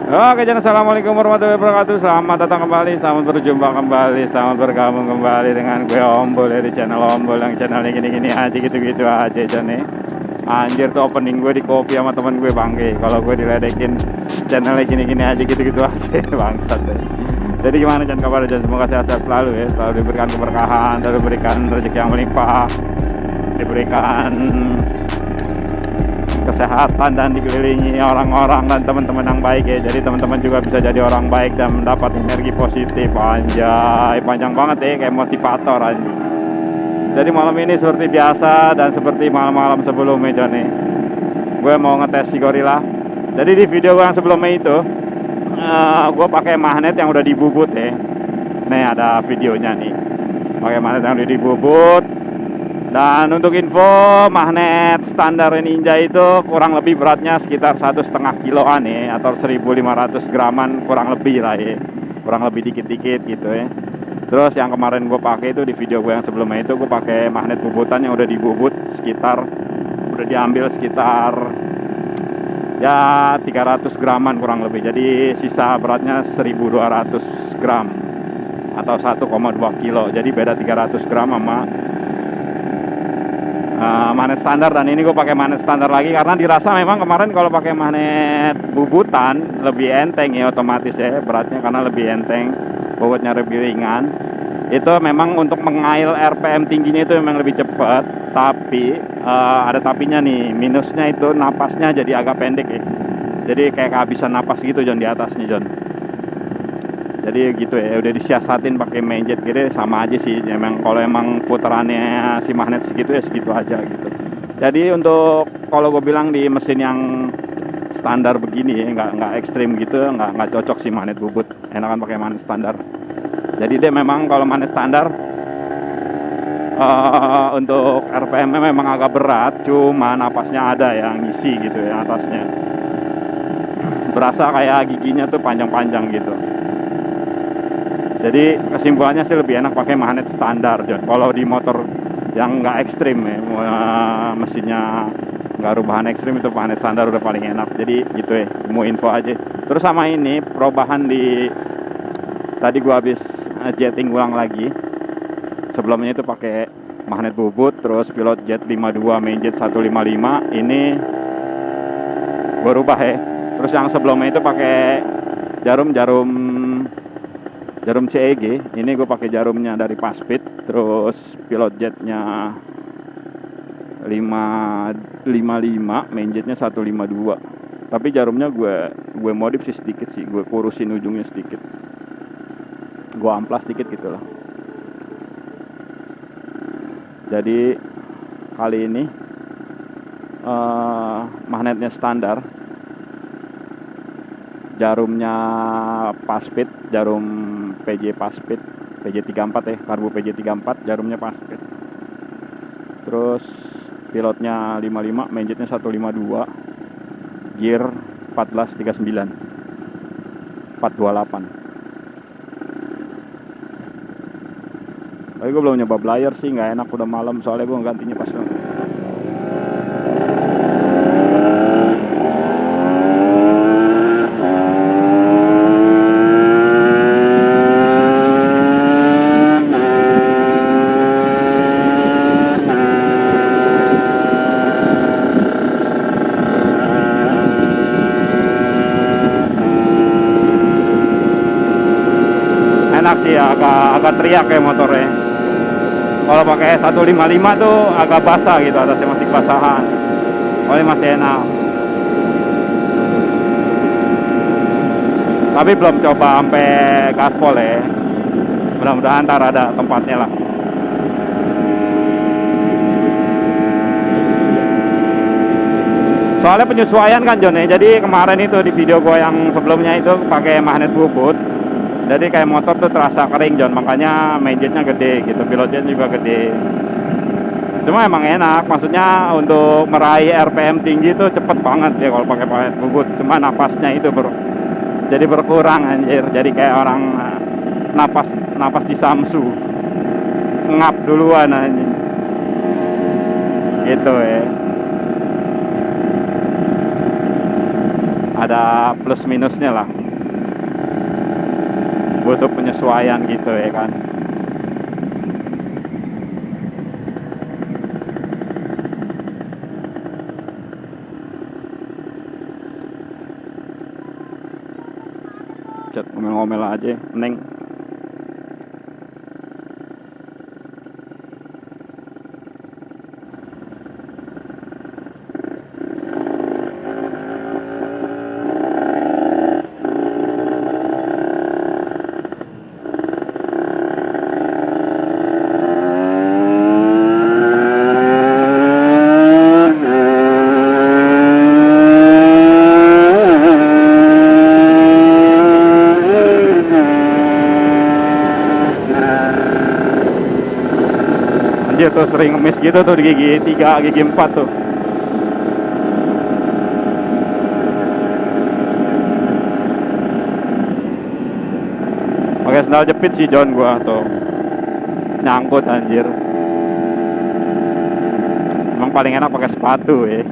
Oke, jadi assalamualaikum warahmatullahi wabarakatuh. Selamat datang kembali, selamat berjumpa kembali, selamat bergabung kembali dengan gue Ombol dari channel Ombol, yang channelnya gini-gini aja, gitu-gitu aja Jon nih. Anjir tuh opening gue di copy sama temen gue bangke. Kalau gue diledekin channelnya gini-gini aja, gitu-gitu aja bangsat deh. Jadi gimana Jon, kabar Jon? Semoga sehat-sehat selalu ya, selalu diberikan keberkahan, selalu diberikan rezeki yang melimpah, diberikan kesehatan dan dikelilingi orang-orang dan teman-teman yang baik ya. Jadi teman-teman juga bisa jadi orang baik dan mendapat energi positif. Anjay, panjang banget ya, kayak motivator anjay. Jadi malam ini seperti biasa dan seperti malam-malam sebelumnya Jon nih, gue mau ngetes si gorila. Jadi di video gue yang sebelumnya itu gue pakai magnet yang udah dibubut ya. Nih ada videonya nih, pakai magnet yang udah dibubut. Dan untuk info, magnet standar Ninja itu kurang lebih beratnya sekitar 1,5 kiloan ya, atau 1.500 graman kurang lebih lah ya, kurang lebih dikit-dikit gitu ya. Terus yang kemarin gue pakai itu di video gue yang sebelumnya itu, gue pakai magnet bubutan yang udah dibubut sekitar, udah diambil sekitar ya 300 graman kurang lebih. Jadi sisa beratnya 1.200 gram atau 1,2 kilo. Jadi beda 300 gram sama magnet standar. Dan ini gue pakai magnet standar lagi karena dirasa memang kemarin kalau pakai magnet bubutan lebih enteng ya, otomatis ya beratnya karena lebih enteng, bobotnya lebih ringan. Itu memang untuk mengail RPM tingginya itu memang lebih cepat, tapi ada tapinya nih, minusnya itu napasnya jadi agak pendek ya. Jadi kayak kehabisan napas gitu Jon di atasnya Jon. Jadi gitu ya, udah disiasatin pakai main jet gitu, sama aja sih. Emang kalau emang putarannya si magnet segitu ya segitu aja gitu. Jadi untuk kalau gue bilang di mesin yang standar begini ya, nggak ekstrim gitu, nggak cocok si magnet bubut. Enakan pakai magnet standar. Jadi dia memang kalau magnet standar untuk RPM memang agak berat, cuma napasnya ada yang ngisi gitu ya atasnya. Berasa kayak giginya tuh panjang-panjang gitu. Jadi kesimpulannya sih lebih enak pakai magnet standar Jon. Kalau di motor yang nggak ekstrim ya, mesinnya nggak rubahan ekstrim, itu magnet standar udah paling enak. Jadi gitu ya, mau info aja. Terus sama ini perubahan di tadi gua habis jetting ulang lagi. Sebelumnya itu pakai magnet bubut, terus pilot jet 52, main jet 155. Ini gua rubah ya. Terus yang sebelumnya itu pakai jarum CEG. Ini gue pakai jarumnya dari Passpeed, terus pilot jetnya 555, main jetnya 152. Tapi jarumnya gue modif sih sedikit sih, gue kurusin ujungnya sedikit, gue amplas sedikit gitu lah. Jadi kali ini magnetnya standar, jarumnya Passpeed, jarum PJ Passpeed, PJ34 ya, karbu PJ34, jarumnya Passpeed. Terus pilotnya 55, main jetnya 152, gear 1439, 428. Tapi gue belum nyoba belayer sih, nggak enak, udah malam soalnya gue gantinya pas sih, agak teriak kayak motornya. Kalau pakai 155 tuh agak basah gitu, atasnya masih basahan. Oh, ini masih enak. Tapi belum coba sampai gaspol ya. Mudah-mudahan ntar ada tempatnya lah. Soalnya penyesuaian kan Jon ya. Jadi kemarin itu di video gue yang sebelumnya itu pakai magnet bubut. Jadi kayak motor tuh terasa kering Jon, makanya main jetnya gede gitu, pilot jet juga gede. Cuma emang enak, maksudnya untuk meraih RPM tinggi tuh cepet banget ya kalau pakai magnet bubut. Cuma napasnya itu jadi berkurang anjir. Jadi kayak orang napas di Samsu, ngap duluan anjir. Gitu ya. Ada plus minusnya lah. butuh penyesuaian gitu ya kan. Cet ngomel-ngomel aja neng. Anjir tuh sering miss gitu tuh di gigi 3, gigi 4 tuh. Pakai sandal jepit sih John gua tuh. Nyangkut anjir. Emang paling enak pakai sepatu ya.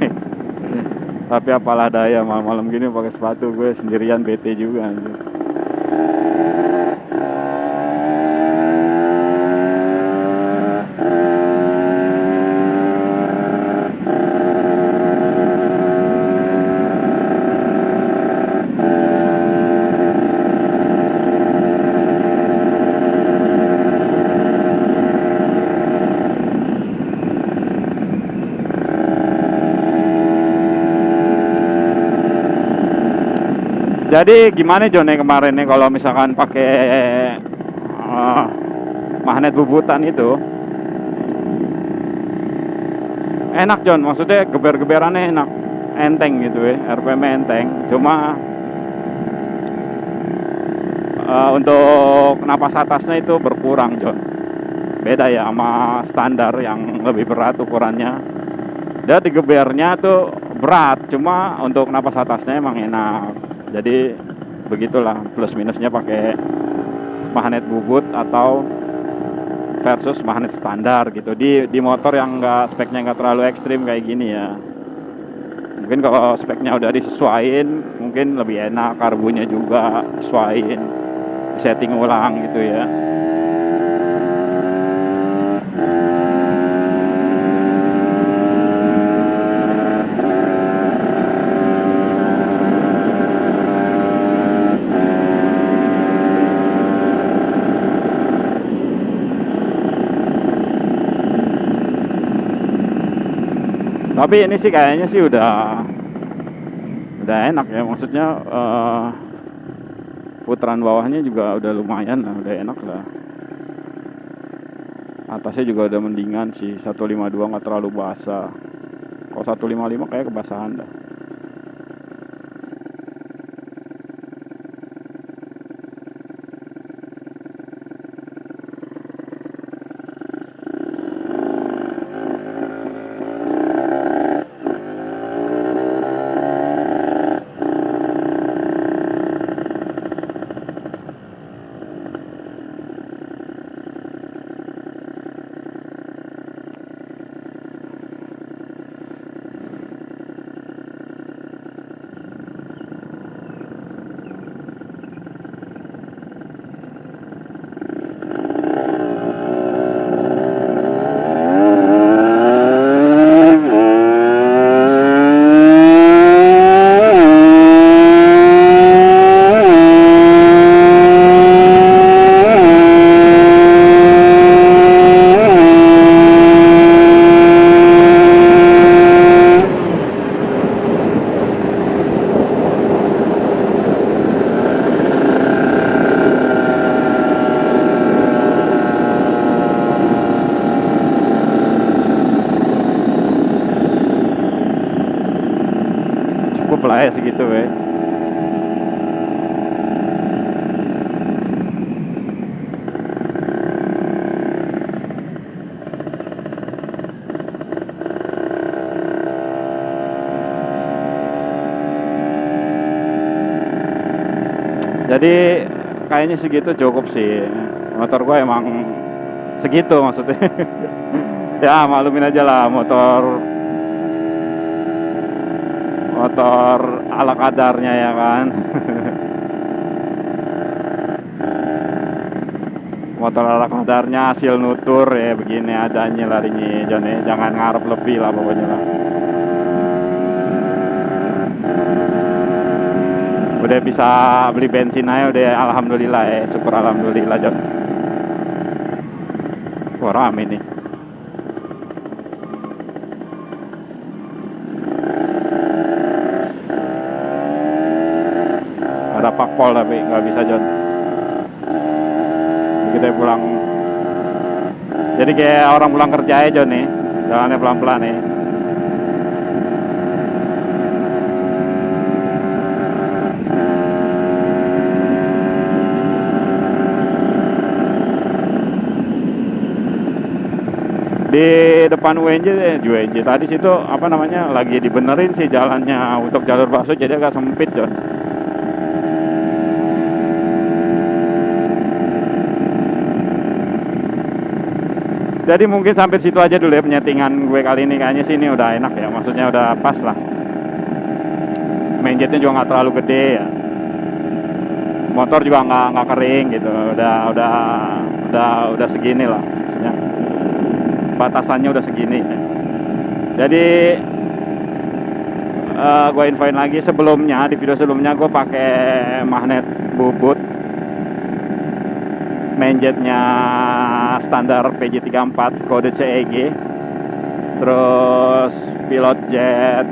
Tapi apalah daya, malam-malam gini pakai sepatu gue sendirian bete juga anjir. Jadi gimana John nih kemarin nih kalau misalkan pakai magnet bubutan itu enak John, maksudnya geber-geberannya enak, enteng gitu ya, RPM enteng. Cuma untuk napas atasnya itu berkurang John. Beda ya sama standar yang lebih berat ukurannya. Dia digebernya tuh berat, cuma untuk napas atasnya emang enak. Jadi begitulah plus minusnya pakai magnet bubut atau versus magnet standar gitu di motor yang speknya nggak terlalu ekstrim kayak gini ya. Mungkin kalau speknya udah disesuaiin mungkin lebih enak, karbunya juga sesuaiin, setting ulang gitu ya. Tapi ini sih kayaknya sih udah enak ya, maksudnya putaran bawahnya juga udah lumayan lah, udah enak lah. Atasnya juga udah mendingan sih, 152 nggak terlalu basah. Kalau 155 kayak kebasahan dah. Cukup lah ya segitu ya. Jadi kayaknya segitu cukup sih. Motor gue emang segitu maksudnya. Ya maklumin aja lah, motor ala kadarnya ya kan. motor ala kadarnya, hasil nutur ya begini adanya larinya John ya. Jangan ngarep lebih lah pokoknya lah. Udah bisa beli bensin aja udah alhamdulillah ya, syukur alhamdulillah John. Wah rame nih. Ada pakpol tapi nggak bisa John. Kita pulang. Jadi kayak orang pulang kerja aja John nih. Jalannya pelan-pelan nih. Di depan UNJ tadi situ apa namanya lagi dibenerin sih jalannya untuk jalur busway jadi agak sempit John. Jadi mungkin sampai situ aja dulu ya penyetingan gue kali ini, kayaknya sih ini udah enak ya, maksudnya udah pas lah. Main jetnya juga nggak terlalu gede ya, motor juga nggak kering gitu, udah segini lah, maksudnya batasannya udah segini. Jadi gue infoin lagi sebelumnya, di video sebelumnya gue pakai magnet bubut, main jetnya standar PJ34 kode CEG, terus pilot jet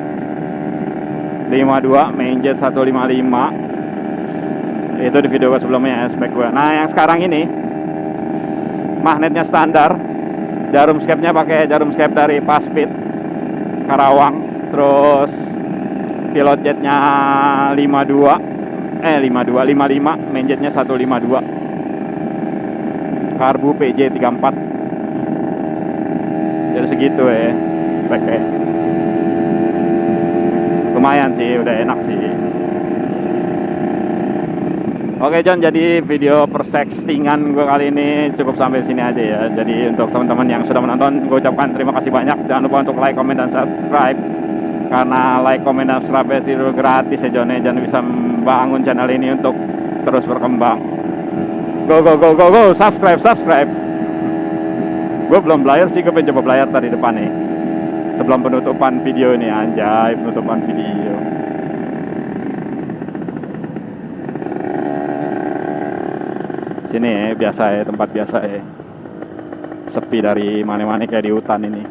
52 main jet 155, itu di video gue sebelumnya ya, spek gue. Nah yang sekarang ini magnetnya standar, jarum skepnya pakai jarum skep dari Paspit Karawang, terus pilot jetnya 55 main jetnya 152 karbu PJ34. Jadi segitu ya speknya. Lumayan sih, udah enak sih. Oke John, jadi video persextingan gue kali ini cukup sampai sini aja ya. Jadi untuk teman-teman yang sudah menonton, gue ucapkan terima kasih banyak. Jangan lupa untuk like, comment, dan subscribe. Karena like, comment, dan subscribe itu gratis ya John. Jangan bisa membangun channel ini untuk terus berkembang. Go, subscribe. Gue belum belayar sih, gue pengen coba belayar tadi depan nih. Sebelum penutupan video ini, anjay, penutupan video. Sini ya, biasa ya, tempat biasa ya. Sepi dari mana-mana kayak di hutan ini.